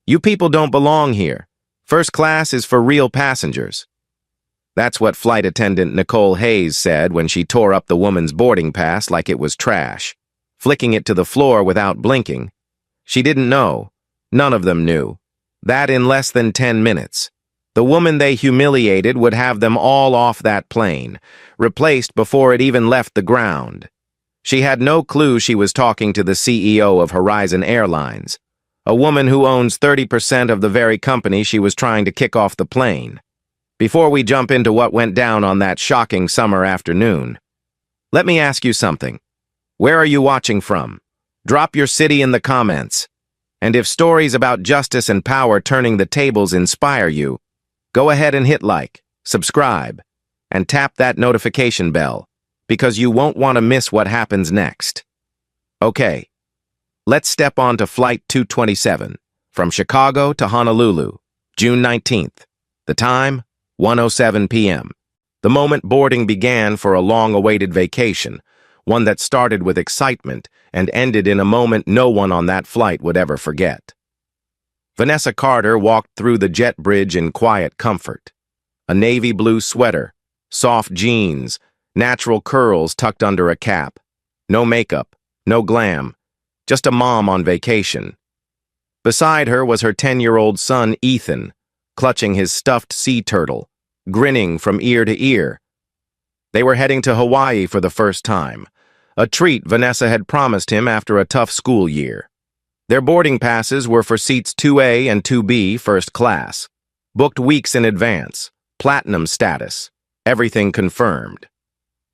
You people don't belong here. First class is for real passengers. That's what flight attendant Nicole Hayes said when she tore up the woman's boarding pass like it was trash, flicking it to the floor without blinking. She didn't know. None of them knew. That in less than 10 minutes. The woman they humiliated would have them all off that plane, replaced before it even left the ground. She had no clue she was talking to the CEO of Horizon Airlines, a woman who owns 30% of the very company she was trying to kick off the plane. Before we jump into what went down on that shocking summer afternoon, let me ask you something. Where are you watching from? Drop your city in the comments. And if stories about justice and power turning the tables inspire you, go ahead and hit like, subscribe, and tap that notification bell, because you won't want to miss what happens next. Okay, let's step on to Flight 227, from Chicago to Honolulu, June 19th. The time, 1:07 p.m. The moment boarding began for a long-awaited vacation, one that started with excitement and ended in a moment no one on that flight would ever forget. Vanessa Carter walked through the jet bridge in quiet comfort. A navy blue sweater, soft jeans, natural curls tucked under a cap. No makeup, no glam, just a mom on vacation. Beside her was her 10-year-old son, Ethan, clutching his stuffed sea turtle, grinning from ear to ear. They were heading to Hawaii for the first time, a treat Vanessa had promised him after a tough school year. Their boarding passes were for seats 2A and 2B first class, booked weeks in advance, platinum status, everything confirmed.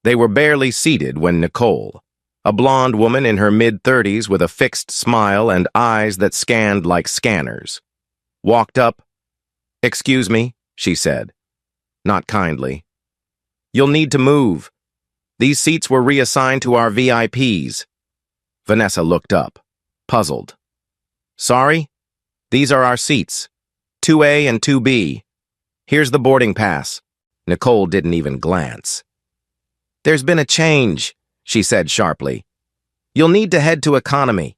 They were barely seated when Nicole, a blonde woman in her mid-30s with a fixed smile and eyes that scanned like scanners, walked up. "Excuse me," she said, not kindly. "You'll need to move. These seats were reassigned to our VIPs." Vanessa looked up, puzzled. "Sorry? These are our seats, 2A and 2B. Here's the boarding pass." Nicole didn't even glance. "There's been a change," she said sharply. "You'll need to head to economy."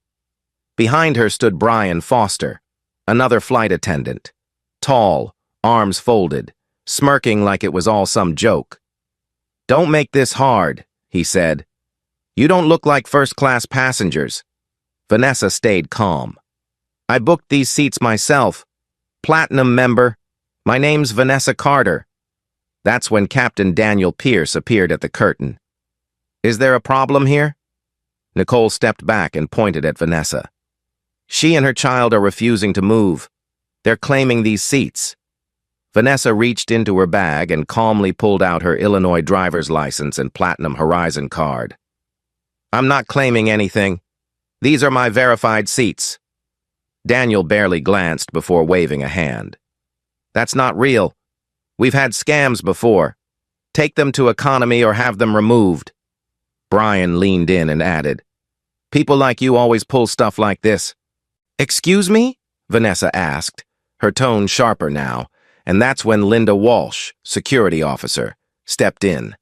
Behind her stood Brian Foster, another flight attendant, tall, arms folded, smirking like it was all some joke. "Don't make this hard," he said. "You don't look like first-class passengers." Vanessa stayed calm. "I booked these seats myself. Platinum member. My name's Vanessa Carter." That's when Captain Daniel Pierce appeared at the curtain. "Is there a problem here?" Nicole stepped back and pointed at Vanessa. "She and her child are refusing to move. They're claiming these seats." Vanessa reached into her bag and calmly pulled out her Illinois driver's license and Platinum Horizon card. "I'm not claiming anything. These are my verified seats." Daniel barely glanced before waving a hand. "That's not real. We've had scams before. Take them to economy or have them removed." Brian leaned in and added, "People like you always pull stuff like this." "Excuse me?" Vanessa asked, her tone sharper now, and that's when Linda Walsh, security officer, stepped in.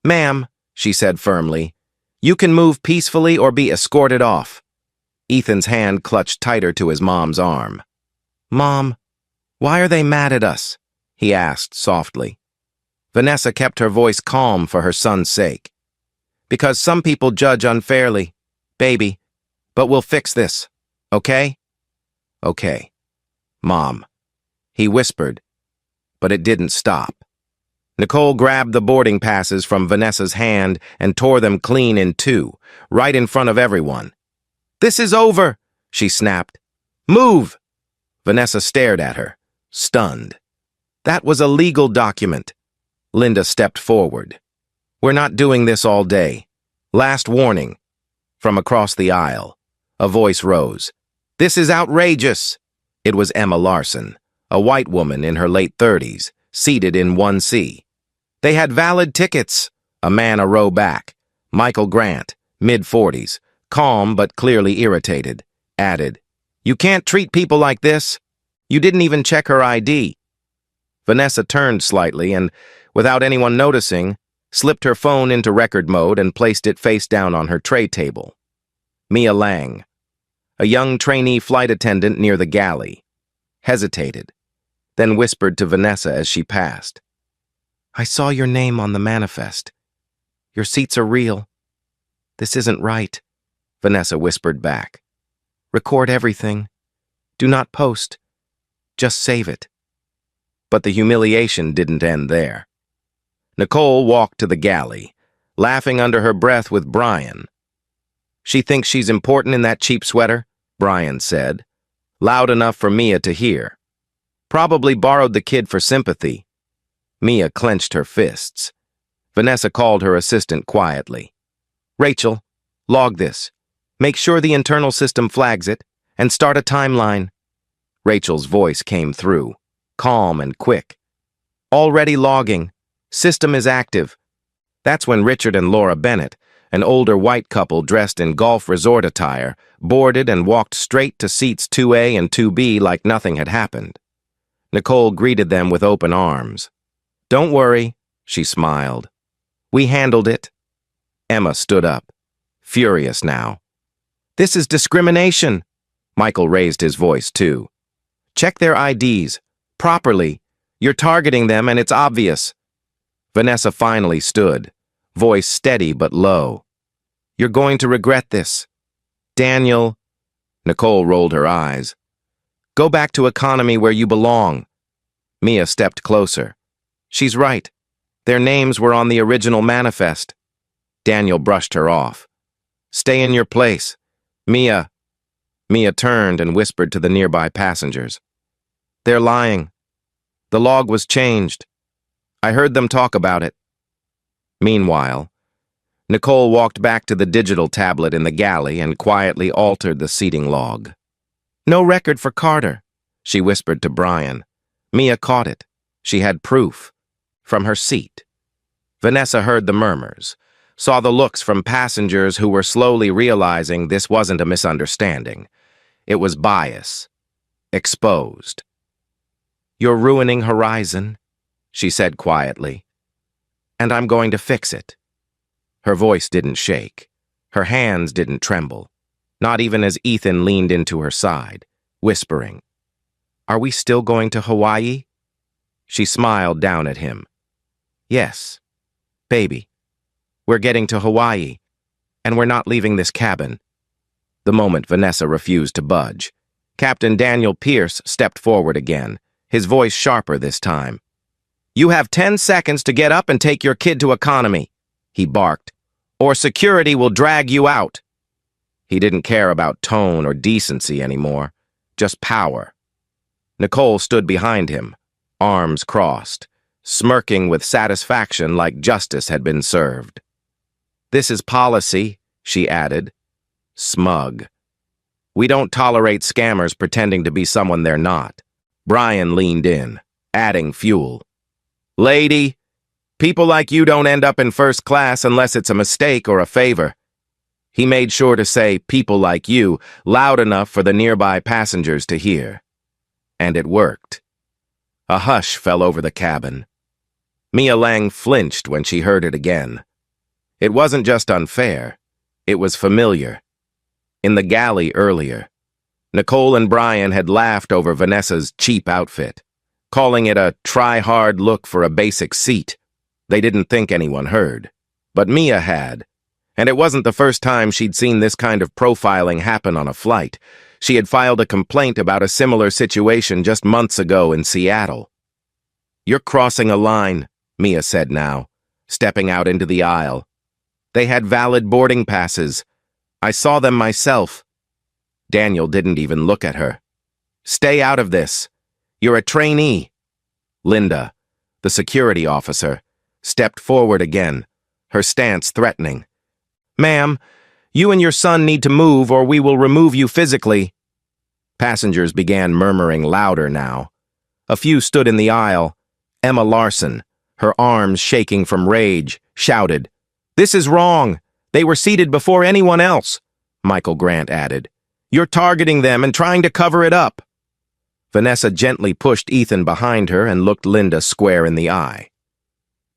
"Ma'am," she said firmly, "you can move peacefully or be escorted off." Ethan's hand clutched tighter to his mom's arm. "Mom, why are they mad at us?" he asked softly. Vanessa kept her voice calm for her son's sake. "Because some people judge unfairly, baby, but we'll fix this, okay?" "Okay, Mom," he whispered, but it didn't stop. Nicole grabbed the boarding passes from Vanessa's hand and tore them clean in two, right in front of everyone. "This is over," she snapped. "Move!" Vanessa stared at her, stunned. "That was a legal document." Linda stepped forward. "We're not doing this all day. Last warning." From across the aisle, a voice rose. "This is outrageous." It was Emma Larson, a white woman in her late 30s, seated in 1C. "They had valid tickets." A man a row back, Michael Grant, mid-40s, calm but clearly irritated, added, "You can't treat people like this. You didn't even check her ID." Vanessa turned slightly and, without anyone noticing, slipped her phone into record mode and placed it face down on her tray table. Mia Lang, a young trainee flight attendant near the galley, hesitated, then whispered to Vanessa as she passed. "I saw your name on the manifest. Your seats are real. This isn't right," Vanessa whispered back. "Record everything. Do not post. Just save it." But the humiliation didn't end there. Nicole walked to the galley, laughing under her breath with Brian. "She thinks she's important in that cheap sweater," Brian said, loud enough for Mia to hear. "Probably borrowed the kid for sympathy." Mia clenched her fists. Vanessa called her assistant quietly. "Rachel, log this. Make sure the internal system flags it, and start a timeline." Rachel's voice came through, calm and quick. "Already logging. System is active." That's when Richard and Laura Bennett, an older white couple dressed in golf resort attire, boarded and walked straight to seats 2A and 2B like nothing had happened. Nicole greeted them with open arms. "Don't worry," she smiled. "We handled it." Emma stood up, furious now. "This is discrimination." Michael raised his voice too. "Check their IDs. Properly. You're targeting them and it's obvious." Vanessa finally stood, voice steady but low. "You're going to regret this. Daniel." Nicole rolled her eyes. "Go back to economy where you belong." Mia stepped closer. "She's right. Their names were on the original manifest." Daniel brushed her off. "Stay in your place. Mia." Mia turned and whispered to the nearby passengers. "They're lying. The log was changed. I heard them talk about it." Meanwhile, Nicole walked back to the digital tablet in the galley and quietly altered the seating log. "No record for Carter," she whispered to Brian. Mia caught it. She had proof. From her seat. Vanessa heard the murmurs, saw the looks from passengers who were slowly realizing this wasn't a misunderstanding. It was bias. Exposed. "You're ruining Horizon," she said quietly. "And I'm going to fix it." Her voice didn't shake. Her hands didn't tremble. Not even as Ethan leaned into her side, whispering, "Are we still going to Hawaii?" She smiled down at him. "Yes, baby. We're getting to Hawaii, and we're not leaving this cabin." The moment Vanessa refused to budge, Captain Daniel Pierce stepped forward again, his voice sharper this time. "You have 10 seconds to get up and take your kid to economy," he barked, "or security will drag you out." He didn't care about tone or decency anymore, just power. Nicole stood behind him, arms crossed, smirking with satisfaction like justice had been served. "This is policy," she added, smug. "We don't tolerate scammers pretending to be someone they're not." Brian leaned in, adding fuel. "Lady, people like you don't end up in first class unless it's a mistake or a favor." He made sure to say "people like you" loud enough for the nearby passengers to hear. And it worked. A hush fell over the cabin. Mia Lang flinched when she heard it again. It wasn't just unfair, it was familiar. In the galley earlier, Nicole and Brian had laughed over Vanessa's cheap outfit, calling it a try-hard look for a basic seat. They didn't think anyone heard. But Mia had. And it wasn't the first time she'd seen this kind of profiling happen on a flight. She had filed a complaint about a similar situation just months ago in Seattle. "You're crossing a line," Mia said now, stepping out into the aisle. "They had valid boarding passes. I saw them myself." Daniel didn't even look at her. "Stay out of this. You're a trainee." Linda, the security officer, stepped forward again, her stance threatening. "Ma'am, you and your son need to move or we will remove you physically." Passengers began murmuring louder now. A few stood in the aisle. Emma Larson, her arms shaking from rage, shouted, "This is wrong. They were seated before anyone else." Michael Grant added, "You're targeting them and trying to cover it up." Vanessa gently pushed Ethan behind her and looked Linda square in the eye.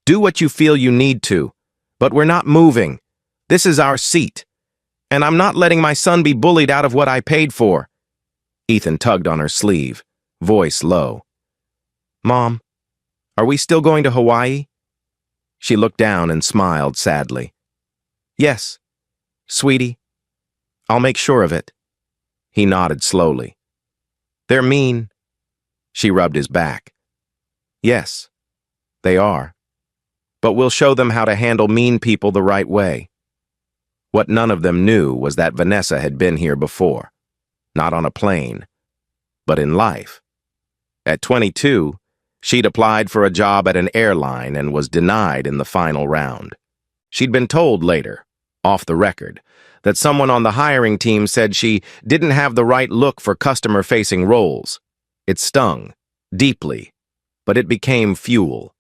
"Do what you feel you need to, but we're not moving. This is our seat. And I'm not letting my son be bullied out of what I paid for." Ethan tugged on her sleeve. voice low. Mom, are we still going to Hawaii? She looked down and smiled sadly. Yes, sweetie. I'll make sure of it. He nodded slowly. They're mean. She rubbed his back. Yes, they are. But we'll show them how to handle mean people the right way. What none of them knew was that Vanessa had been here before. Not on a plane, but in life. At 22, she'd applied for a job at an airline and was denied in the final round. She'd been told later, off the record, that someone on the hiring team said she didn't have the right look for customer-facing roles. It stung, deeply, but it became fuel.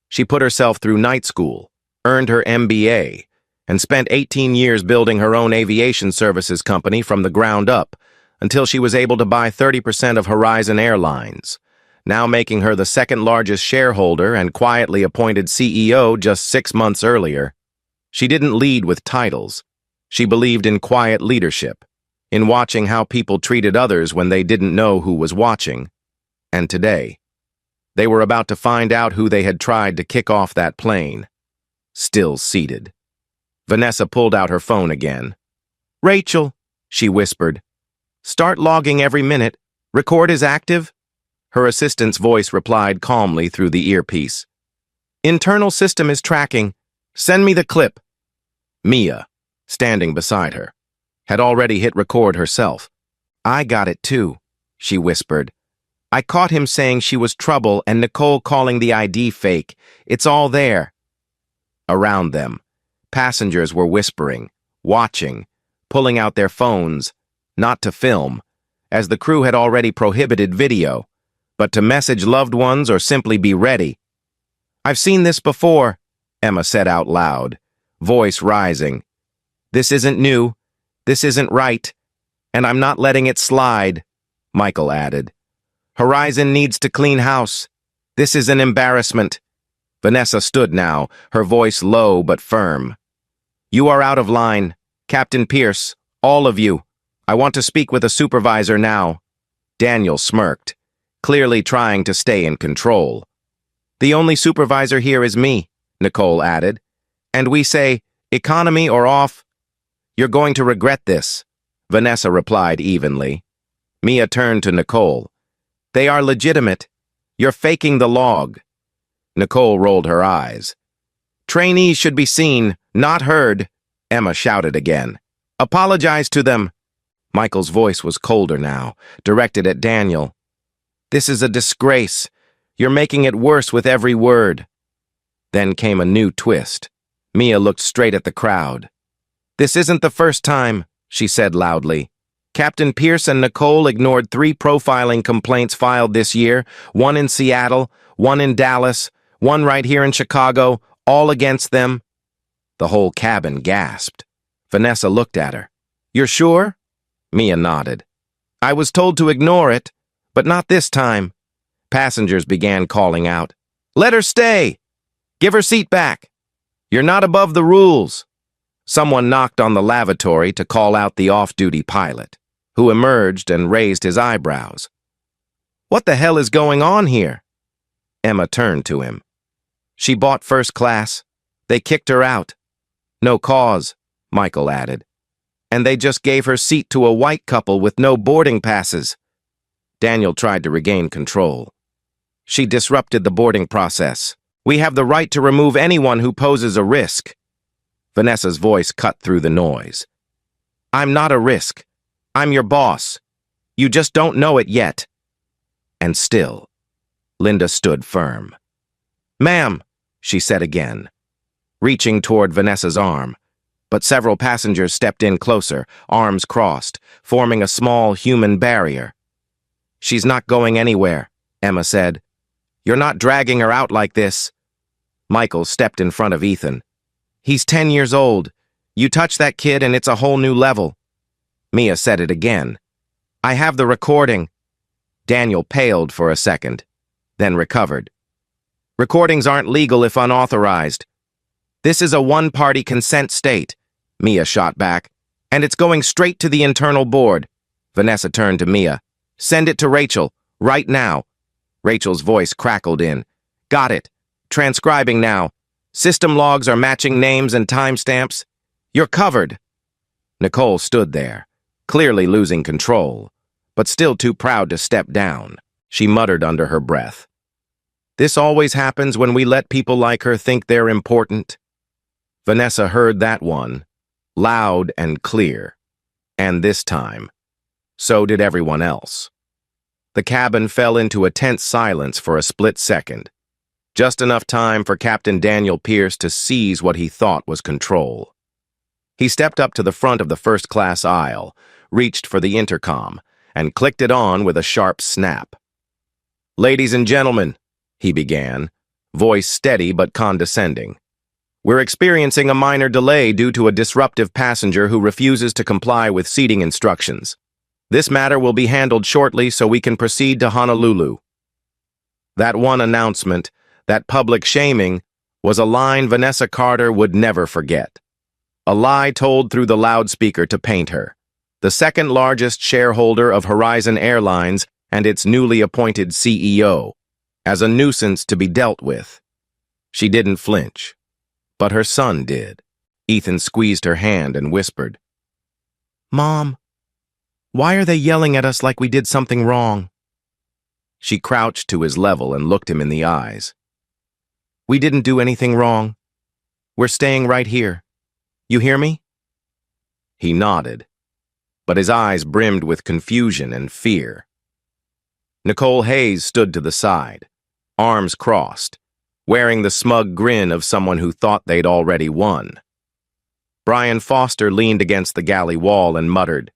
She put herself through night school, earned her MBA, and spent 18 years building her own aviation services company from the ground up until she was able to buy 30% of Horizon Airlines, now making her the second largest shareholder and quietly appointed CEO just 6 months earlier. She didn't lead with titles. She believed in quiet leadership, in watching how people treated others when they didn't know who was watching. And today, they were about to find out who they had tried to kick off that plane. Still seated. Vanessa pulled out her phone again. Rachel, she whispered. Start logging every minute. Record is active. Her assistant's voice replied calmly through the earpiece. Internal system is tracking. Send me the clip. Mia, standing beside her, had already hit record herself. I got it too, she whispered. I caught him saying she was trouble and Nicole calling the ID fake. It's all there. Around them, passengers were whispering, watching, pulling out their phones, not to film, as the crew had already prohibited video, but to message loved ones or simply be ready. I've seen this before, Emma said out loud, voice rising. This isn't new, this isn't right, and I'm not letting it slide, Michael added. Horizon needs to clean house. This is an embarrassment. Vanessa stood now, her voice low but firm. You are out of line. Captain Pierce, all of you. I want to speak with a supervisor now. Daniel smirked, clearly trying to stay in control. The only supervisor here is me, Nicole added. And we say, economy or off? You're going to regret this, Vanessa replied evenly. Mia turned to Nicole. They are legitimate. You're faking the log. Nicole rolled her eyes. Trainees should be seen, not heard, Emma shouted again. Apologize to them. Michael's voice was colder now, directed at Daniel. This is a disgrace. You're making it worse with every word. Then came a new twist. Mia looked straight at the crowd. This isn't the first time, she said loudly. Captain Pierce and Nicole ignored 3 profiling complaints filed this year, 1 in Seattle, 1 in Dallas, 1 right here in Chicago, all against them. The whole cabin gasped. Vanessa looked at her. You're sure? Mia nodded. I was told to ignore it, but not this time. Passengers began calling out. Let her stay! Give her seat back! You're not above the rules! Someone knocked on the lavatory to call out the off-duty pilot, who emerged and raised his eyebrows. What the hell is going on here? Emma turned to him. She bought first class. They kicked her out. No cause, Michael added. And they just gave her seat to a white couple with no boarding passes. Daniel tried to regain control. She disrupted the boarding process. We have the right to remove anyone who poses a risk. Vanessa's voice cut through the noise. I'm not a risk. I'm your boss. You just don't know it yet. And still, Linda stood firm. Ma'am, she said again, reaching toward Vanessa's arm, but several passengers stepped in closer, arms crossed, forming a small human barrier. She's not going anywhere, Emma said. You're not dragging her out like this. Michael stepped in front of Ethan. He's 10 years old. You touch that kid and it's a whole new level. Mia said it again. I have the recording. Daniel paled for a second, then recovered. Recordings aren't legal if unauthorized. This is a one-party consent state, Mia shot back, and it's going straight to the internal board. Vanessa turned to Mia. Send it to Rachel, Right now. Rachel's voice crackled in. Got it. Transcribing now. System logs are matching names and timestamps. You're covered. Nicole stood there, clearly losing control, but still too proud to step down. She muttered under her breath. This always happens when we let people like her think they're important. Vanessa heard that one, loud and clear. And this time, so did everyone else. The cabin fell into a tense silence for a split second, just enough time for Captain Daniel Pierce to seize what he thought was control. He stepped up to the front of the first-class aisle, reached for the intercom, and clicked it on with a sharp snap. Ladies and gentlemen, he began, voice steady but condescending. We're experiencing a minor delay due to a disruptive passenger who refuses to comply with seating instructions. This matter will be handled shortly so we can proceed to Honolulu. That one announcement, that public shaming, was a line Vanessa Carter would never forget. A lie told through the loudspeaker to paint her, the second largest shareholder of Horizon Airlines and its newly appointed CEO, as a nuisance to be dealt with. She didn't flinch, but her son did. Ethan squeezed her hand and whispered, Mom, why are they yelling at us like we did something wrong? She crouched to his level and looked him in the eyes. We didn't do anything wrong. We're staying right here. You hear me? He nodded, but his eyes brimmed with confusion and fear. Nicole Hayes stood to the side, arms crossed, wearing the smug grin of someone who thought they'd already won. Brian Foster leaned against the galley wall and muttered,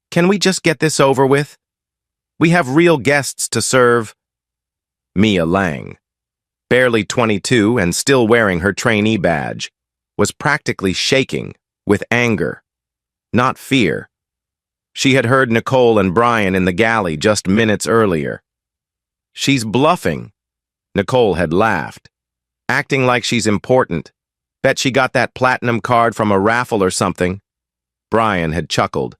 Can we just get this over with? We have real guests to serve. Mia Lang, barely 22 and still wearing her trainee badge, was practically shaking with anger, not fear. She had heard Nicole and Brian in the galley just minutes earlier. She's bluffing, Nicole had laughed, acting like she's important. Bet she got that platinum card from a raffle or something. Brian had chuckled.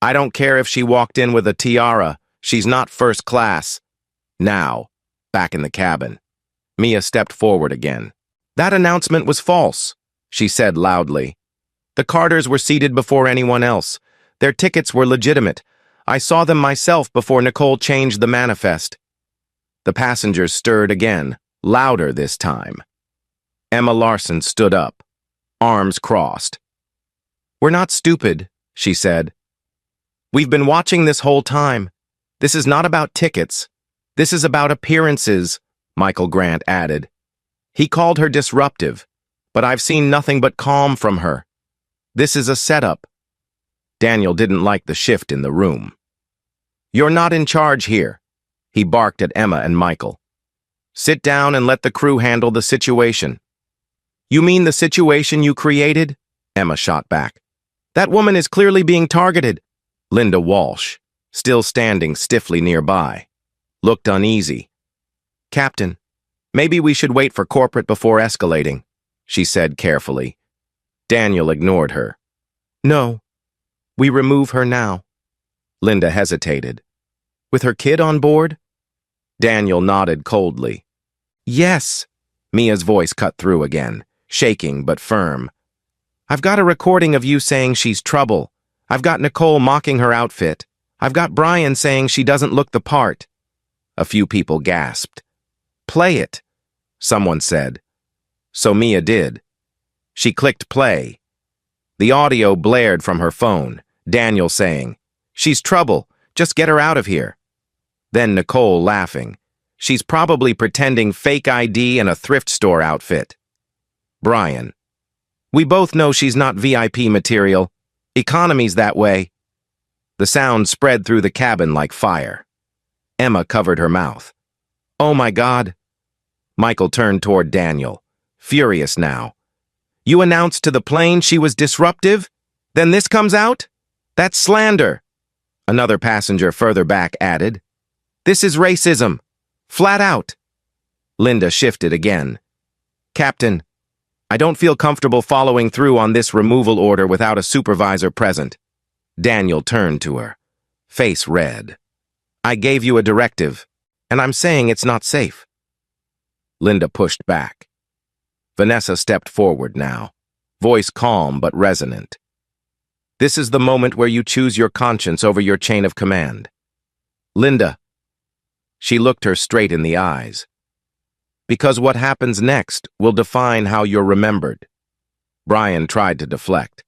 I don't care if she walked in with a tiara, she's not first class. Now, back in the cabin, Mia stepped forward again. That announcement was false, she said loudly. The Carters were seated before anyone else. Their tickets were legitimate. I saw them myself before Nicole changed the manifest. The passengers stirred again, louder this time. Emma Larson stood up, arms crossed. We're not stupid, she said. We've been watching this whole time. This is not about tickets. This is about appearances, Michael Grant added. He called her disruptive, but I've seen nothing but calm from her. This is a setup. Daniel didn't like the shift in the room. You're not in charge here, he barked at Emma and Michael. Sit down and let the crew handle the situation. You mean the situation you created? Emma shot back. That woman is clearly being targeted. Linda Walsh, still standing stiffly nearby, looked uneasy. Captain, maybe we should wait for corporate before escalating, she said carefully. Daniel ignored her. No, we remove her now. Linda hesitated. With her kid on board? Daniel nodded coldly. Yes, Mia's voice cut through again, shaking but firm. I've got a recording of you saying she's trouble. I've got Nicole mocking her outfit. I've got Brian saying she doesn't look the part. A few people gasped. Play it, someone said. So Mia did. She clicked play. The audio blared from her phone, Daniel saying, She's trouble, just get her out of here. Then Nicole laughing. She's probably pretending fake ID and a thrift store outfit. Brian. We both know she's not VIP material. Economy's that way. The sound spread through the cabin like fire. Emma covered her mouth. Oh my God. Michael turned toward Daniel, furious now. You announced to the plane she was disruptive? Then this comes out? That's slander. Another passenger further back added. This is racism. Flat out. Linda shifted again. Captain, I don't feel comfortable following through on this removal order without a supervisor present. Daniel turned to her, face red. I gave you a directive, and I'm saying it's not safe. Linda pushed back. Vanessa stepped forward now, voice calm but resonant. This is the moment where you choose your conscience over your chain of command. Linda. She looked her straight in the eyes. Because what happens next will define how you're remembered. Brian tried to deflect.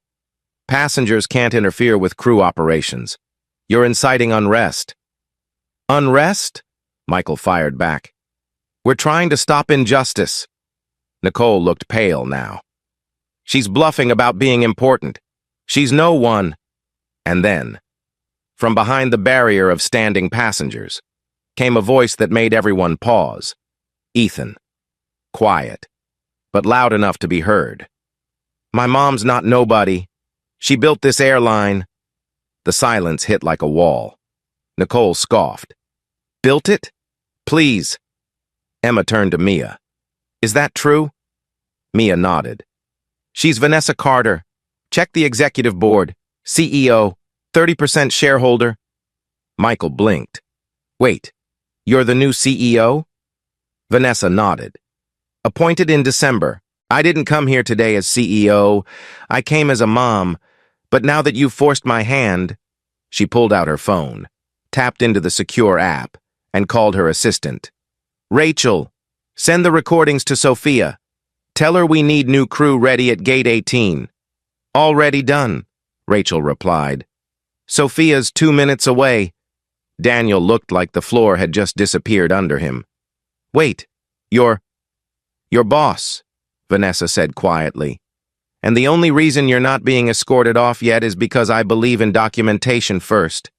Passengers can't interfere with crew operations. You're inciting unrest. Unrest? Michael fired back. We're trying to stop injustice. Nicole looked pale now. She's bluffing about being important. She's no one. And then, from behind the barrier of standing passengers, came a voice that made everyone pause. Ethan. Quiet, but loud enough to be heard. My mom's not nobody. She built this airline. The silence hit like a wall. Nicole scoffed. Built it? Please. Emma turned to Mia. Is that true? Mia nodded. She's Vanessa Carter. Check the executive board. CEO. 30% shareholder. Michael blinked. Wait, you're the new CEO? Vanessa nodded. Appointed in December. I didn't come here today as CEO. I came as a mom. But now that you've forced my hand, she pulled out her phone, tapped into the secure app, and called her assistant. Rachel, send the recordings to Sophia. Tell her we need new crew ready at Gate 18. Already done, Rachel replied. Sophia's 2 minutes away. Daniel looked like the floor had just disappeared under him. Wait, your boss, Vanessa said quietly. And the only reason you're not being escorted off yet is because I believe in documentation first.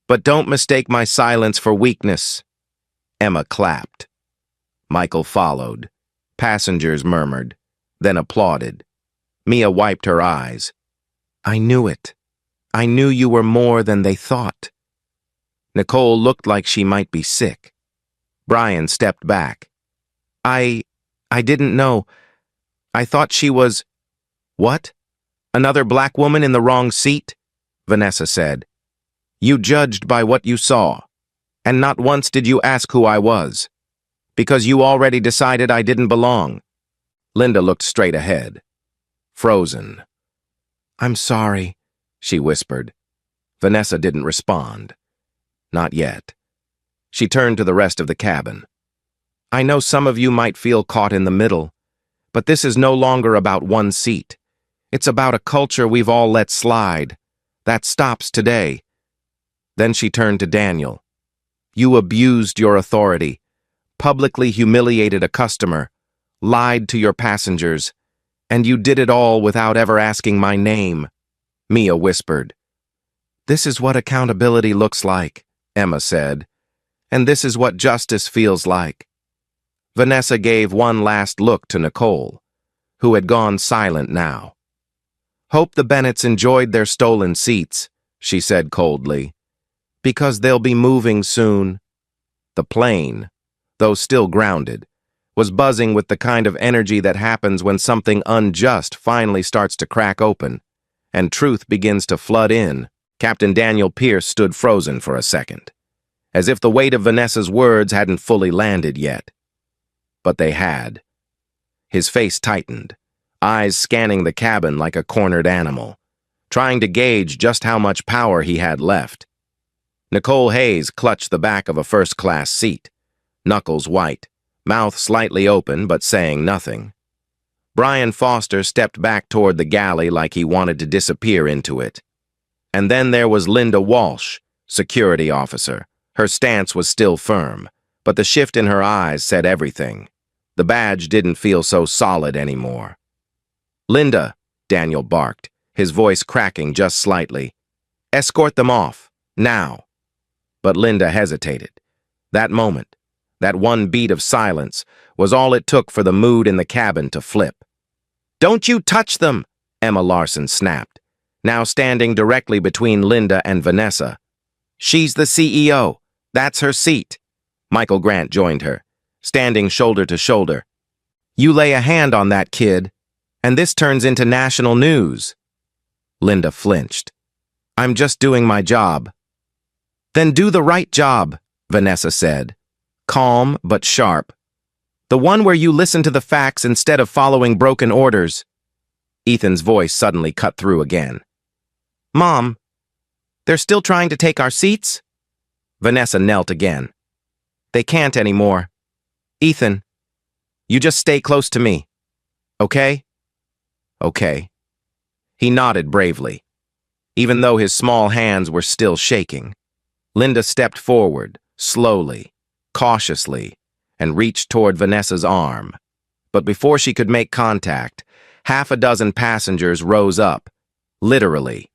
But don't mistake my silence for weakness. Emma clapped. Michael followed. Passengers murmured, then applauded. Mia wiped her eyes. I knew it. I knew you were more than they thought. Nicole looked like she might be sick. Brian stepped back. I didn't know. I thought she was... What? Another black woman in the wrong seat? Vanessa said. You judged by what you saw, and not once did you ask who I was, because you already decided I didn't belong. Linda looked straight ahead, frozen. I'm sorry, she whispered. Vanessa didn't respond. Not yet. She turned to the rest of the cabin. I know some of you might feel caught in the middle, but this is no longer about one seat. It's about a culture we've all let slide. That stops today. Then she turned to Daniel. You abused your authority, publicly humiliated a customer, lied to your passengers, and you did it all without ever asking my name, Mia whispered. This is what accountability looks like, Emma said, and this is what justice feels like. Vanessa gave one last look to Nicole, who had gone silent now. Hope the Bennetts enjoyed their stolen seats, she said coldly, because they'll be moving soon. The plane, though still grounded, was buzzing with the kind of energy that happens when something unjust finally starts to crack open, and truth begins to flood in. Captain Daniel Pierce stood frozen for a second, as if the weight of Vanessa's words hadn't fully landed yet. But they had. His face tightened, eyes scanning the cabin like a cornered animal, trying to gauge just how much power he had left. Nicole Hayes clutched the back of a first-class seat, knuckles white, mouth slightly open but saying nothing. Brian Foster stepped back toward the galley like he wanted to disappear into it. And then there was Linda Walsh, security officer. Her stance was still firm, but the shift in her eyes said everything. The badge didn't feel so solid anymore. Linda, Daniel barked, his voice cracking just slightly. Escort them off, now. But Linda hesitated. That moment, that one beat of silence, was all it took for the mood in the cabin to flip. Don't you touch them, Emma Larson snapped, now standing directly between Linda and Vanessa. She's the CEO. That's her seat. Michael Grant joined her, standing shoulder to shoulder. You lay a hand on that kid, and this turns into national news. Linda flinched. I'm just doing my job. Then do the right job, Vanessa said, calm but sharp. The one where you listen to the facts instead of following broken orders. Ethan's voice suddenly cut through again. Mom, they're still trying to take our seats? Vanessa knelt again. They can't anymore. Ethan, you just stay close to me. Okay? Okay. He nodded bravely, even though his small hands were still shaking. Linda stepped forward, slowly, cautiously, and reached toward Vanessa's arm. But before she could make contact, half a dozen passengers rose up. Literally.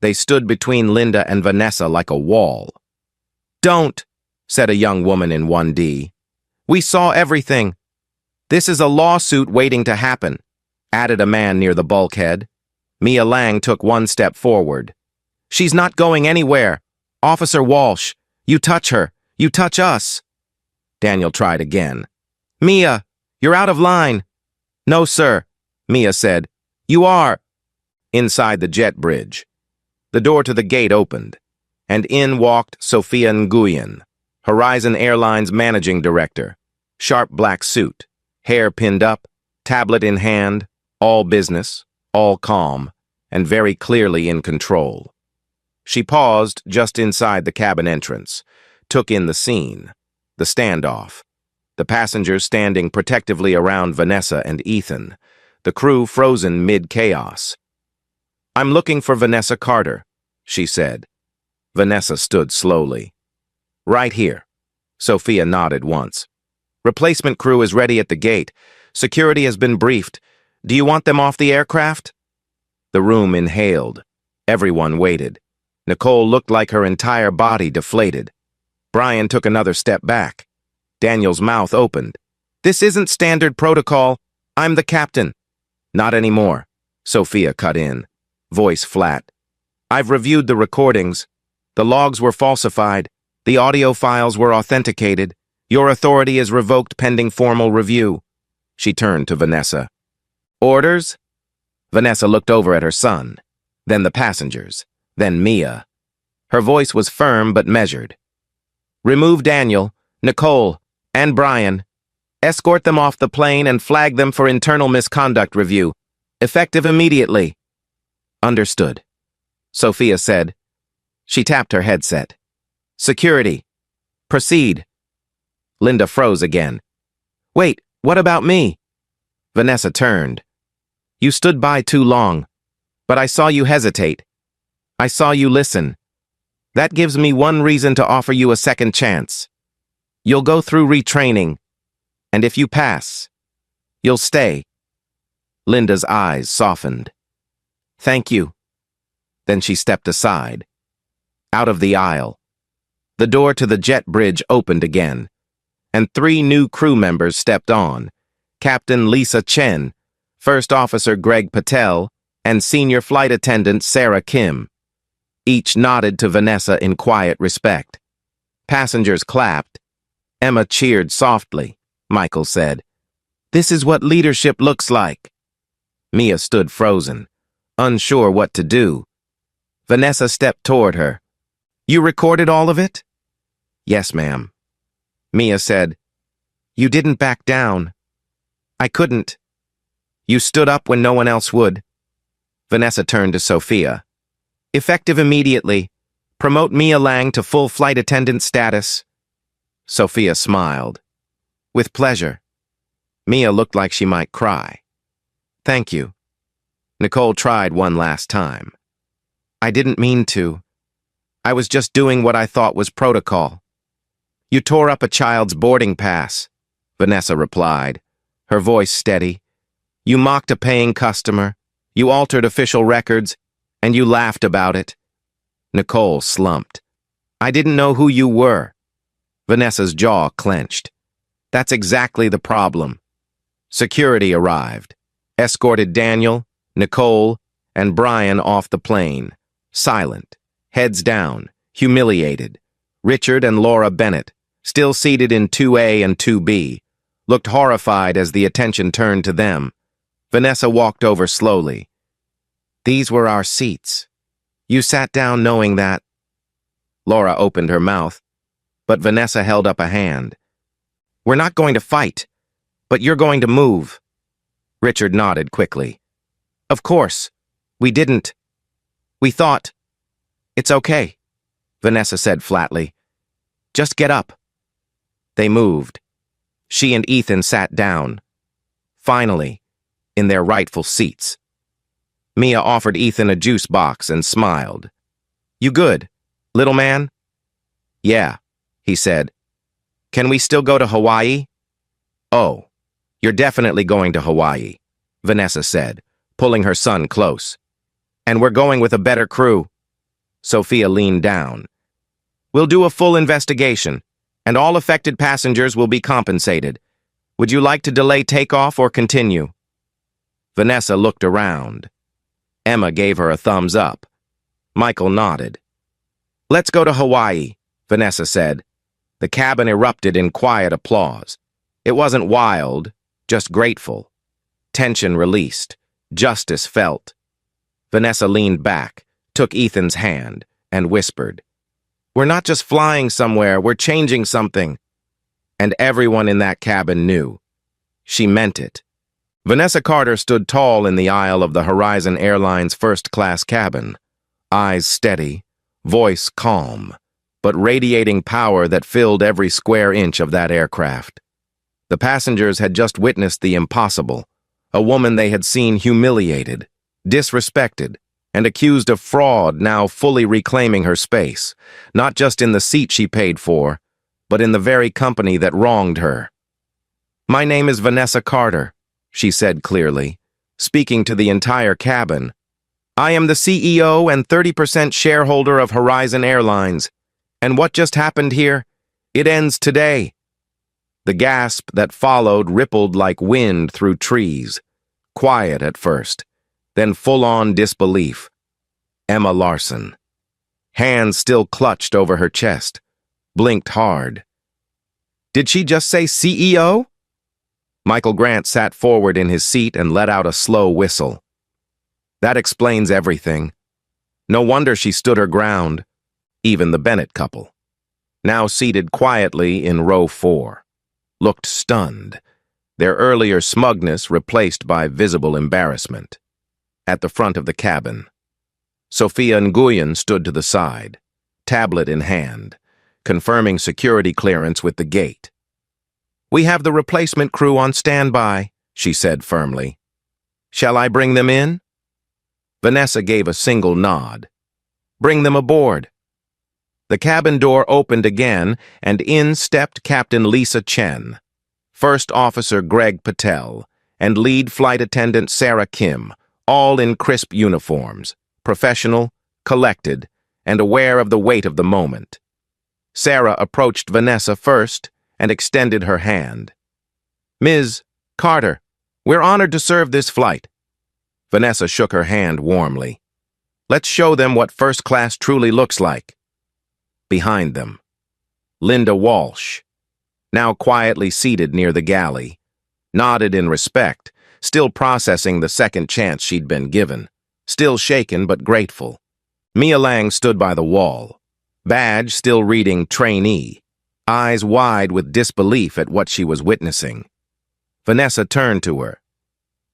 They stood between Linda and Vanessa like a wall. Don't, said a young woman in 1D. We saw everything. This is a lawsuit waiting to happen, added a man near the bulkhead. Mia Lang took one step forward. She's not going anywhere. Officer Walsh, you touch her. You touch us. Daniel tried again. Mia, you're out of line. No, sir, Mia said. You are. Inside the jet bridge. The door to the gate opened, and in walked Sophia Nguyen, Horizon Airlines managing director. Sharp black suit, hair pinned up, tablet in hand, all business, all calm, and very clearly in control. She paused just inside the cabin entrance, took in the scene, the standoff, the passengers standing protectively around Vanessa and Ethan, the crew frozen mid-chaos. I'm looking for Vanessa Carter, she said. Vanessa stood slowly. Right here. Sophia nodded once. Replacement crew is ready at the gate. Security has been briefed. Do you want them off the aircraft? The room inhaled. Everyone waited. Nicole looked like her entire body deflated. Brian took another step back. Daniel's mouth opened. This isn't standard protocol. I'm the captain. Not anymore. Sophia cut in, voice flat. I've reviewed the recordings. The logs were falsified. The audio files were authenticated. Your authority is revoked pending formal review. She turned to Vanessa. Orders? Vanessa looked over at her son, then the passengers, then Mia. Her voice was firm but measured. Remove Daniel, Nicole, and Brian. Escort them off the plane and flag them for internal misconduct review. Effective immediately. Understood, Sophia said. She tapped her headset. Security. Proceed. Linda froze again. Wait, what about me? Vanessa turned. You stood by too long, but I saw you hesitate. I saw you listen. That gives me one reason to offer you a second chance. You'll go through retraining, and if you pass, you'll stay. Linda's eyes softened. Thank you. Then she stepped aside. Out of the aisle. The door to the jet bridge opened again, and 3 new crew members stepped on. Captain Lisa Chen, First Officer Greg Patel, and Senior Flight Attendant Sarah Kim. Each nodded to Vanessa in quiet respect. Passengers clapped. Emma cheered softly, Michael said. This is what leadership looks like. Mia stood frozen, unsure what to do. Vanessa stepped toward her. You recorded all of it? Yes, ma'am. Mia said, You didn't back down. I couldn't. You stood up when no one else would. Vanessa turned to Sophia. Effective immediately. Promote Mia Lang to full flight attendant status. Sophia smiled. With pleasure. Mia looked like she might cry. Thank you. Nicole tried one last time. I didn't mean to. I was just doing what I thought was protocol. You tore up a child's boarding pass, Vanessa replied, her voice steady. You mocked a paying customer, you altered official records, and you laughed about it. Nicole slumped. I didn't know who you were. Vanessa's jaw clenched. That's exactly the problem. Security arrived, escorted Daniel, Nicole, and Brian off the plane, silent, heads down, humiliated. Richard and Laura Bennett, still seated in 2A and 2B, looked horrified as the attention turned to them. Vanessa walked over slowly. These were our seats. You sat down knowing that. Laura opened her mouth, but Vanessa held up a hand. We're not going to fight, but you're going to move. Richard nodded quickly. Of course. We didn't. We thought. It's okay, Vanessa said flatly. Just get up. They moved. She and Ethan sat down. Finally, in their rightful seats. Mia offered Ethan a juice box and smiled. You good, little man? Yeah, he said. Can we still go to Hawaii? Oh, you're definitely going to Hawaii, Vanessa said, pulling her son close. And we're going with a better crew. Sophia leaned down. We'll do a full investigation, and all affected passengers will be compensated. Would you like to delay takeoff or continue? Vanessa looked around. Emma gave her a thumbs up. Michael nodded. Let's go to Hawaii, Vanessa said. The cabin erupted in quiet applause. It wasn't wild, just grateful. Tension released. Justice felt. Vanessa leaned back, took Ethan's hand, and whispered, We're not just flying somewhere, we're changing something. And everyone in that cabin knew. She meant it. Vanessa Carter stood tall in the aisle of the Horizon Airlines first-class cabin, eyes steady, voice calm, but radiating power that filled every square inch of that aircraft. The passengers had just witnessed the impossible, a woman they had seen humiliated, disrespected, and accused of fraud now fully reclaiming her space, not just in the seat she paid for, but in the very company that wronged her. My name is Vanessa Carter, she said clearly, speaking to the entire cabin. I am the CEO and 30% shareholder of Horizon Airlines, and what just happened here? It ends today. The gasp that followed rippled like wind through trees, quiet at first, then full-on disbelief. Emma Larson. Hands still clutched over her chest, blinked hard. Did she just say CEO? Michael Grant sat forward in his seat and let out a slow whistle. That explains everything. No wonder she stood her ground, even the Bennett couple. Now seated quietly in row 4, looked stunned, their earlier smugness replaced by visible embarrassment. At the front of the cabin, Sophia Nguyen stood to the side, tablet in hand, confirming security clearance with the gate. We have the replacement crew on standby, she said firmly. Shall I bring them in? Vanessa gave a single nod. Bring them aboard. The cabin door opened again, and in stepped Captain Lisa Chen, First Officer Greg Patel, and Lead Flight Attendant Sarah Kim, all in crisp uniforms, professional, collected, and aware of the weight of the moment. Sarah approached Vanessa first and extended her hand. Ms. Carter, we're honored to serve this flight. Vanessa shook her hand warmly. Let's show them what first class truly looks like. Behind them, Linda Walsh, now quietly seated near the galley, nodded in respect, still processing the second chance she'd been given, still shaken but grateful. Mia Lang stood by the wall, badge still reading trainee, eyes wide with disbelief at what she was witnessing. Vanessa turned to her.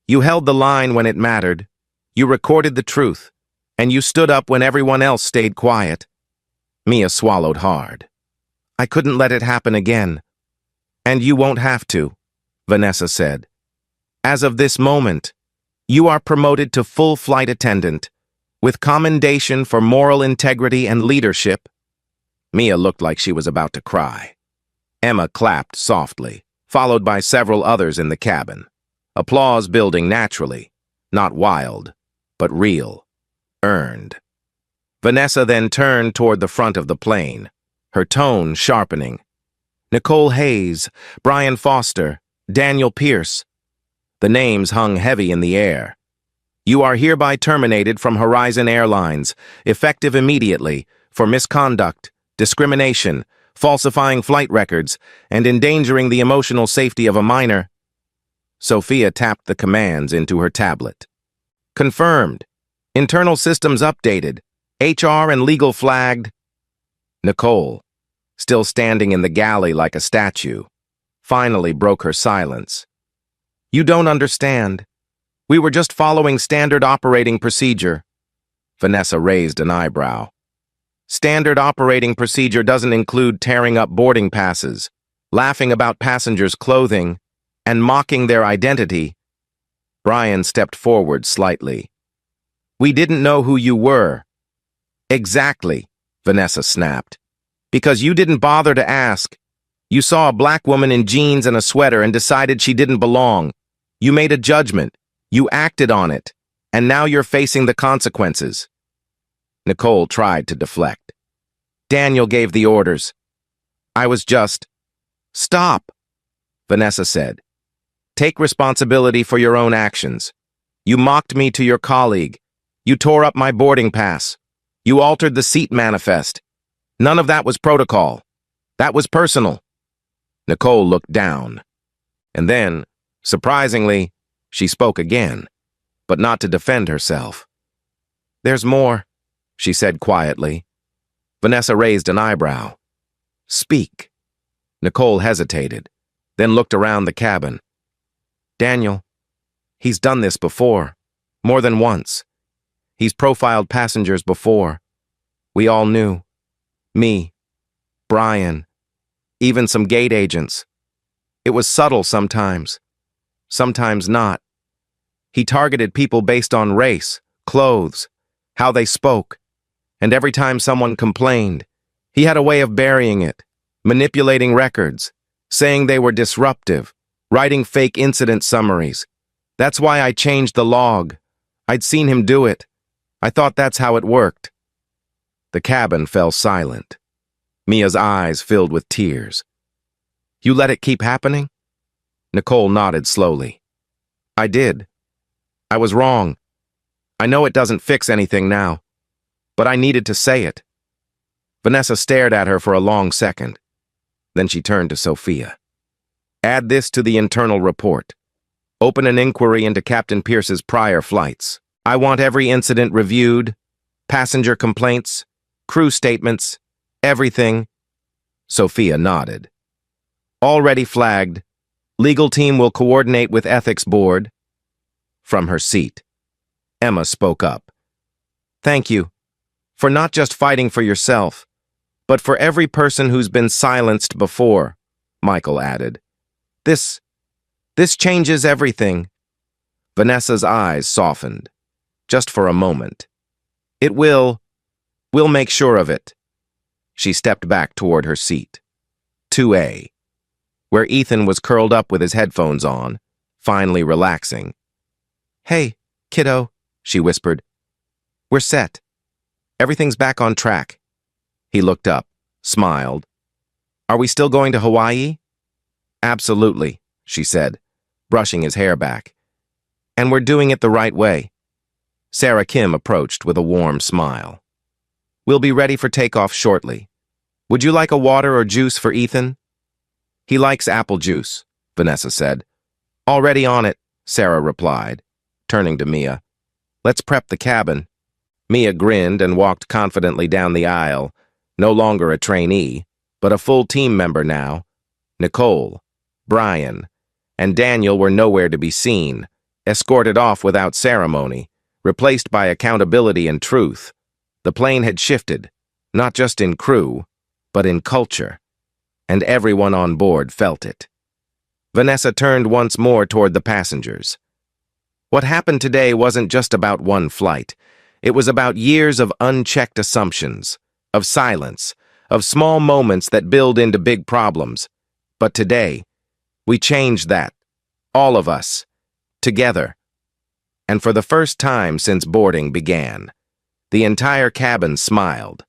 You held the line when it mattered, you recorded the truth, and you stood up when everyone else stayed quiet. Mia swallowed hard. I couldn't let it happen again. And you won't have to, Vanessa said. As of this moment, you are promoted to full flight attendant, with commendation for moral integrity and leadership. Mia looked like she was about to cry. Emma clapped softly, followed by several others in the cabin. Applause building naturally, not wild, but real, earned. Vanessa then turned toward the front of the plane, her tone sharpening. Nicole Hayes, Brian Foster, Daniel Pierce. The names hung heavy in the air. You are hereby terminated from Horizon Airlines, effective immediately, for misconduct, discrimination, falsifying flight records, and endangering the emotional safety of a minor. Sophia tapped the commands into her tablet. Confirmed. Internal systems updated. HR and legal flagged. Nicole, still standing in the galley like a statue, finally broke her silence. You don't understand. We were just following standard operating procedure. Vanessa raised an eyebrow. Standard operating procedure doesn't include tearing up boarding passes, laughing about passengers' clothing, and mocking their identity. Brian stepped forward slightly. We didn't know who you were. Exactly, Vanessa snapped. Because you didn't bother to ask. You saw a black woman in jeans and a sweater and decided she didn't belong. You made a judgment. You acted on it. And now you're facing the consequences. Nicole tried to deflect. Daniel gave the orders. I was just... Stop, Vanessa said. Take responsibility for your own actions. You mocked me to your colleague. You tore up my boarding pass. You altered the seat manifest. None of that was protocol. That was personal. Nicole looked down. And then, surprisingly, she spoke again, but not to defend herself. There's more, she said quietly. Vanessa raised an eyebrow. Speak. Nicole hesitated, then looked around the cabin. Daniel, he's done this before, more than once. He's profiled passengers before. We all knew. Me, Brian, even some gate agents. It was subtle sometimes not. He targeted people based on race, clothes, how they spoke, and every time someone complained, he had a way of burying it, manipulating records, saying they were disruptive, writing fake incident summaries. That's why I changed the log. I'd seen him do it. I thought that's how it worked. The cabin fell silent. Mia's eyes filled with tears. You let it keep happening? Nicole nodded slowly. I did. I was wrong. I know it doesn't fix anything now, but I needed to say it. Vanessa stared at her for a long second. Then she turned to Sophia. Add this to the internal report. Open an inquiry into Captain Pierce's prior flights. I want every incident reviewed, passenger complaints, crew statements, everything. Sophia nodded. Already flagged. Legal team will coordinate with ethics board. From her seat, Emma spoke up. Thank you for not just fighting for yourself, but for every person who's been silenced before, Michael added. This changes everything. Vanessa's eyes softened, just for a moment. We'll make sure of it. She stepped back toward her seat. 2A, where Ethan was curled up with his headphones on, finally relaxing. Hey, kiddo, she whispered. We're set. Everything's back on track. He looked up, smiled. Are we still going to Hawaii? Absolutely, she said, brushing his hair back. And we're doing it the right way. Sarah Kim approached with a warm smile. We'll be ready for takeoff shortly. Would you like a water or juice for Ethan? He likes apple juice, Vanessa said. Already on it, Sarah replied, turning to Mia. Let's prep the cabin. Mia grinned and walked confidently down the aisle, no longer a trainee, but a full team member now. Nicole, Brian, and Daniel were nowhere to be seen, escorted off without ceremony, replaced by accountability and truth. The plane had shifted, not just in crew, but in culture, and everyone on board felt it. Vanessa turned once more toward the passengers. What happened today wasn't just about one flight. It was about years of unchecked assumptions, of silence, of small moments that build into big problems. But today, we changed that. All of us. Together. And for the first time since boarding began, the entire cabin smiled.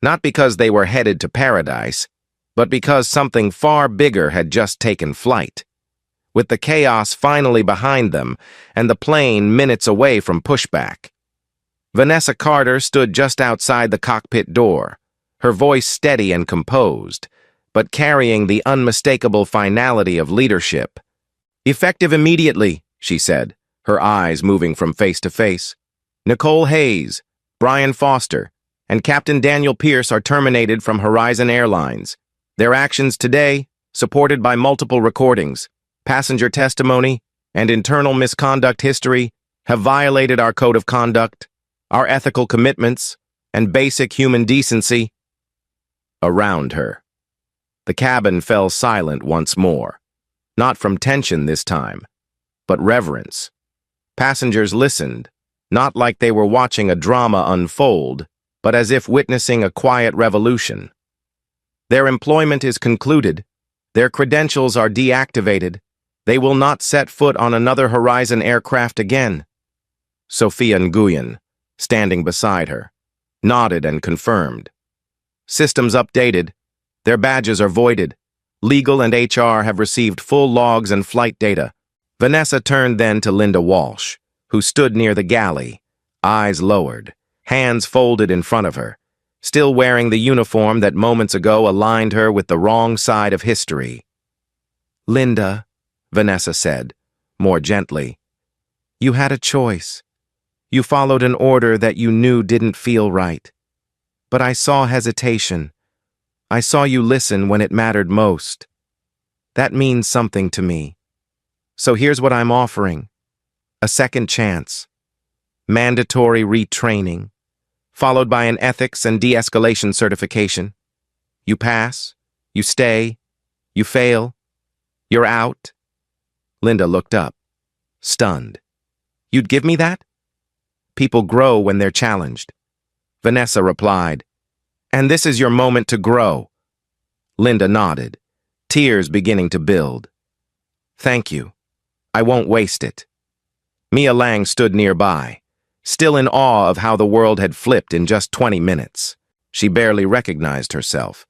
Not because they were headed to paradise, but because something far bigger had just taken flight. With the chaos finally behind them and the plane minutes away from pushback. Vanessa Carter stood just outside the cockpit door, her voice steady and composed, but carrying the unmistakable finality of leadership. Effective immediately, she said, her eyes moving from face to face. Nicole Hayes, Brian Foster, and Captain Daniel Pierce are terminated from Horizon Airlines. Their actions today, supported by multiple recordings, passenger testimony, and internal misconduct history, have violated our code of conduct, our ethical commitments, and basic human decency. Around her. The cabin fell silent once more, not from tension this time, but reverence. Passengers listened, not like they were watching a drama unfold, but as if witnessing a quiet revolution. Their employment is concluded, their credentials are deactivated, they will not set foot on another Horizon aircraft again. Sophia Nguyen, standing beside her, nodded and confirmed. Systems updated, their badges are voided, legal and HR have received full logs and flight data. Vanessa turned then to Linda Walsh, who stood near the galley, eyes lowered, hands folded in front of her, still wearing the uniform that moments ago aligned her with the wrong side of history. "Linda," Vanessa said, more gently, "you had a choice. You followed an order that you knew didn't feel right. But I saw hesitation. I saw you listen when it mattered most. That means something to me. So here's what I'm offering. A second chance. Mandatory retraining, followed by an ethics and de-escalation certification. You pass, you stay, you fail, you're out." Linda looked up, stunned. "You'd give me that?" "People grow when they're challenged." Vanessa replied, "And this is your moment to grow." Linda nodded, tears beginning to build. "Thank you. I won't waste it." Mia Lang stood nearby, still in awe of how the world had flipped in just 20 minutes. She barely recognized herself.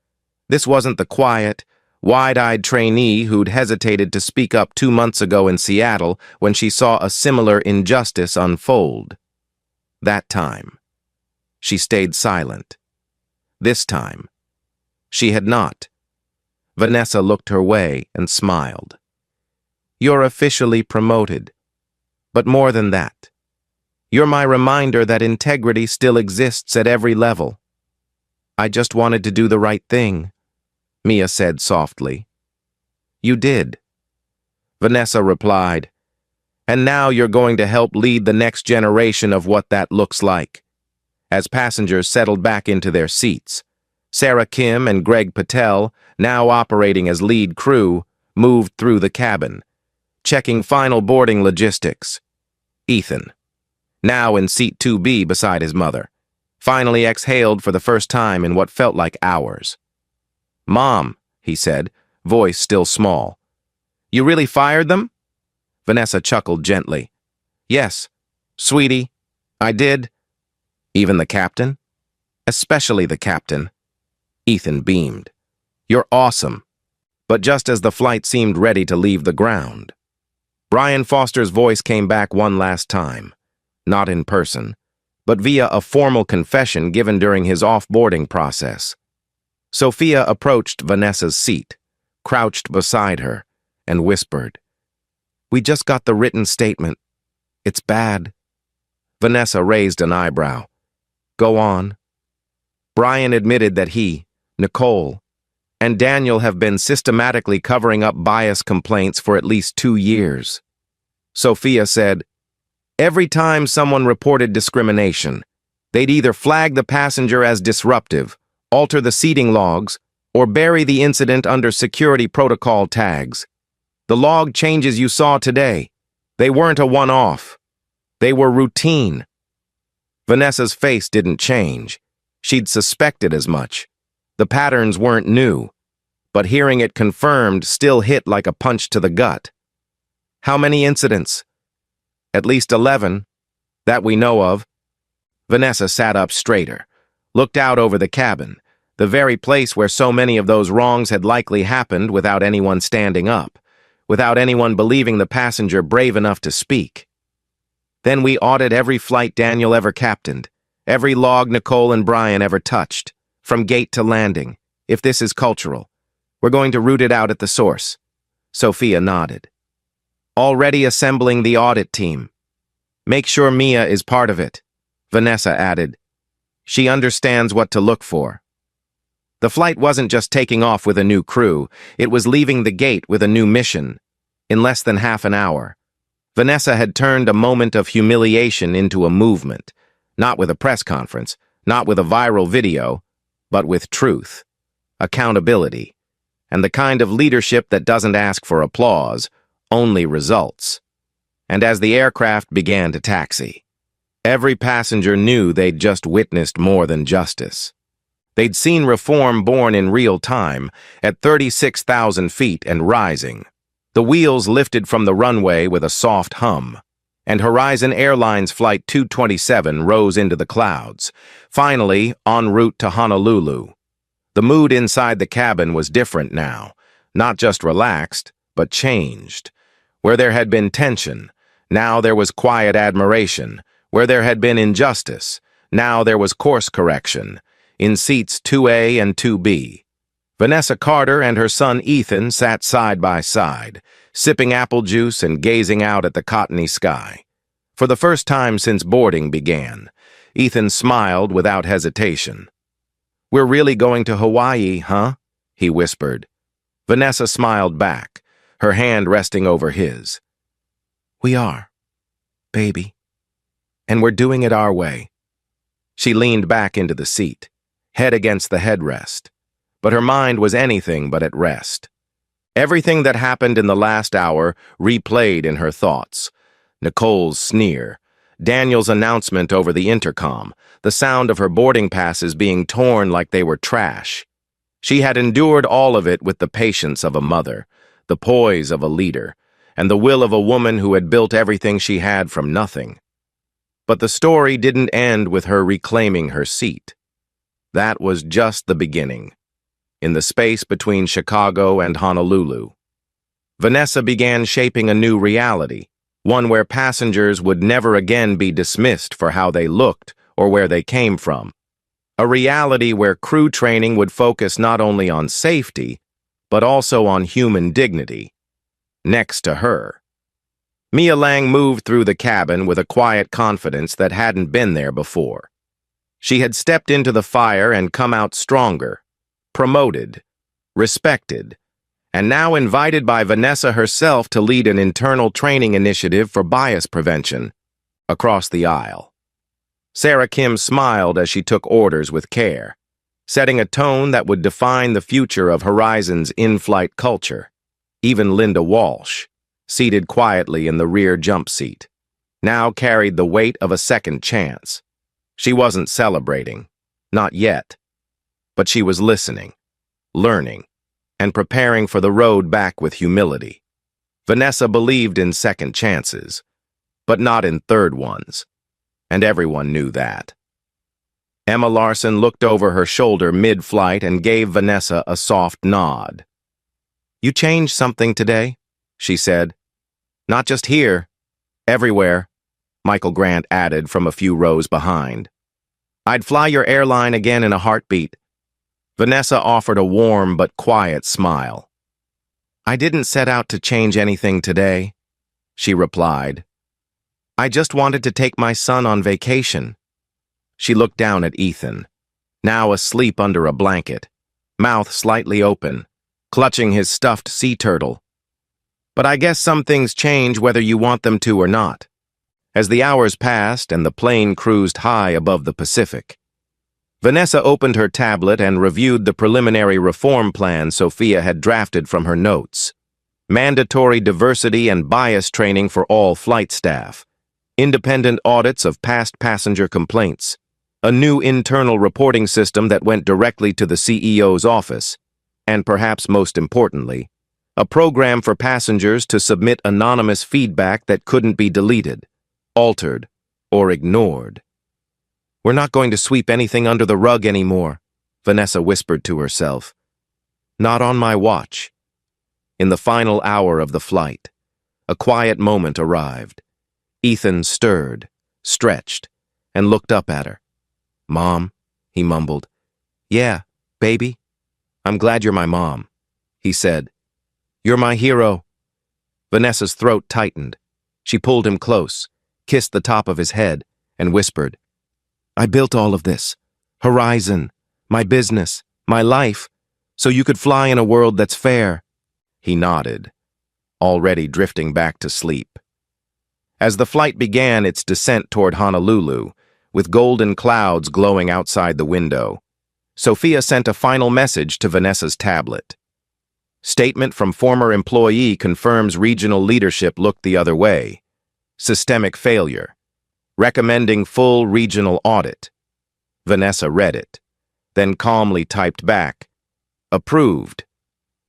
This wasn't the quiet, wide-eyed trainee who'd hesitated to speak up 2 months ago in Seattle when she saw a similar injustice unfold. That time, she stayed silent. This time, she had not. Vanessa looked her way and smiled. "You're officially promoted. But more than that, you're my reminder that integrity still exists at every level." "I just wanted to do the right thing," Mia said softly. "You did," Vanessa replied. "And now you're going to help lead the next generation of what that looks like." As passengers settled back into their seats, Sarah Kim and Greg Patel, now operating as lead crew, moved through the cabin, checking final boarding logistics. Ethan, now in seat 2B beside his mother, finally exhaled for the first time in what felt like hours. "Mom," he said, voice still small. "You really fired them?" Vanessa chuckled gently. "Yes, sweetie, I did." "Even the captain?" "Especially the captain." Ethan beamed. "You're awesome." But just as the flight seemed ready to leave the ground, Brian Foster's voice came back one last time, not in person, but via a formal confession given during his off-boarding process. Sophia approached Vanessa's seat, crouched beside her, and whispered, "We just got the written statement. It's bad." Vanessa raised an eyebrow. "Go on." Brian admitted that he, Nicole, and Daniel have been systematically covering up bias complaints for at least 2 years. Sophia said, "Every time someone reported discrimination, they'd either flag the passenger as disruptive, alter the seating logs, or bury the incident under security protocol tags. The log changes you saw today, they weren't a one-off. They were routine." Vanessa's face didn't change. She'd suspected as much. The patterns weren't new, but hearing it confirmed still hit like a punch to the gut. "How many incidents?" "At least 11, that we know of." Vanessa sat up straighter, looked out over the cabin, the very place where so many of those wrongs had likely happened without anyone standing up, without anyone believing the passenger brave enough to speak. "Then we audit every flight Daniel ever captained, every log Nicole and Brian ever touched, from gate to landing, if this is cultural. We're going to root it out at the source." Sophia nodded. "Already assembling the audit team. Make sure Mia is part of it," Vanessa added. She understands what to look for. The flight wasn't just taking off with a new crew, it was leaving the gate with a new mission. In less than half an hour, Vanessa had turned a moment of humiliation into a movement, not with a press conference, not with a viral video, but with truth, accountability, and the kind of leadership that doesn't ask for applause, only results. And as the aircraft began to taxi, every passenger knew they'd just witnessed more than justice. They'd seen reform born in real time, at 36,000 feet and rising. The wheels lifted from the runway with a soft hum, and Horizon Airlines Flight 227 rose into the clouds, finally en route to Honolulu. The mood inside the cabin was different now, not just relaxed, but changed. Where there had been tension, now there was quiet admiration. Where there had been injustice, now there was course correction. In seats 2A and 2B, Vanessa Carter and her son Ethan sat side by side, sipping apple juice and gazing out at the cottony sky. For the first time since boarding began, Ethan smiled without hesitation. "We're really going to Hawaii, huh?" he whispered. Vanessa smiled back, her hand resting over his. "We are, baby. And we're doing it our way." She leaned back into the seat, head against the headrest, but her mind was anything but at rest. Everything that happened in the last hour replayed in her thoughts. Nicole's sneer, Daniel's announcement over the intercom, the sound of her boarding passes being torn like they were trash. She had endured all of it with the patience of a mother, the poise of a leader, and the will of a woman who had built everything she had from nothing. But the story didn't end with her reclaiming her seat. That was just the beginning. In the space between Chicago and Honolulu, Vanessa began shaping a new reality, one where passengers would never again be dismissed for how they looked or where they came from. A reality where crew training would focus not only on safety, but also on human dignity. Next to her, Mia Lang moved through the cabin with a quiet confidence that hadn't been there before. She had stepped into the fire and come out stronger, promoted, respected, and now invited by Vanessa herself to lead an internal training initiative for bias prevention across the aisle. Sarah Kim smiled as she took orders with care, setting a tone that would define the future of Horizon's in-flight culture. Even Linda Walsh, seated quietly in the rear jump seat, now carried the weight of a second chance. She wasn't celebrating, not yet, but she was listening, learning, and preparing for the road back with humility. Vanessa believed in second chances, but not in third ones, and everyone knew that. Emma Larson looked over her shoulder mid-flight and gave Vanessa a soft nod. "You changed something today," she said. "Not just here, everywhere," Michael Grant added from a few rows behind. "I'd fly your airline again in a heartbeat." Vanessa offered a warm but quiet smile. "I didn't set out to change anything today," she replied. "I just wanted to take my son on vacation." She looked down at Ethan, now asleep under a blanket, mouth slightly open, clutching his stuffed sea turtle. "But I guess some things change whether you want them to or not." As the hours passed and the plane cruised high above the Pacific, Vanessa opened her tablet and reviewed the preliminary reform plan Sophia had drafted from her notes. Mandatory diversity and bias training for all flight staff, independent audits of past passenger complaints, a new internal reporting system that went directly to the CEO's office, and perhaps most importantly, a program for passengers to submit anonymous feedback that couldn't be deleted, altered, or ignored. "We're not going to sweep anything under the rug anymore," Vanessa whispered to herself. "Not on my watch." In the final hour of the flight, a quiet moment arrived. Ethan stirred, stretched, and looked up at her. "Mom," he mumbled. "Yeah, baby. I'm glad you're my mom," he said. "You're my hero." Vanessa's throat tightened. She pulled him close, kissed the top of his head, and whispered, "I built all of this. Horizon, my business, my life, so you could fly in a world that's fair. He nodded, already drifting back to sleep. As the flight began its descent toward Honolulu, with golden clouds glowing outside the window, Sophia sent a final message to Vanessa's tablet. Statement from former employee confirms regional leadership looked the other way. Systemic failure. Recommending full regional audit. Vanessa read it, then calmly typed back, approved.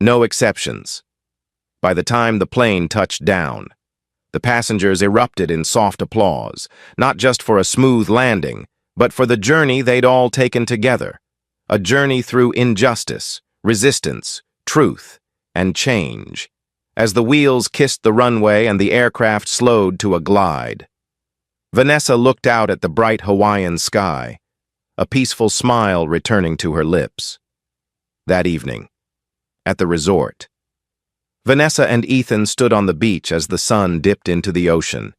No exceptions. By the time the plane touched down, the passengers erupted in soft applause, not just for a smooth landing, but for the journey they'd all taken together. A journey through injustice, resistance, truth, and change. As the wheels kissed the runway and the aircraft slowed to a glide, Vanessa looked out at the bright Hawaiian sky, a peaceful smile returning to her lips. That evening, at the resort, Vanessa and Ethan stood on the beach as the sun dipped into the ocean.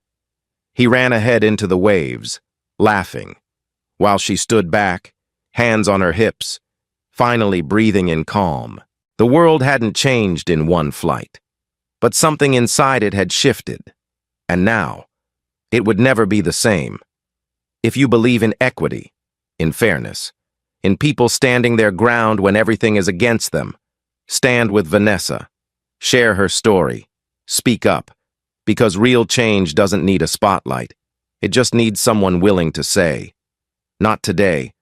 He ran ahead into the waves, laughing, while she stood back, hands on her hips, finally breathing in calm. The world hadn't changed in one flight, but something inside it had shifted, and now, it would never be the same. If you believe in equity, in fairness, in people standing their ground when everything is against them, stand with Vanessa. Share her story. Speak up. Because real change doesn't need a spotlight. It just needs someone willing to say, "Not today.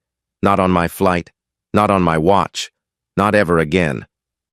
Not on my flight. Not on my watch. Not ever again."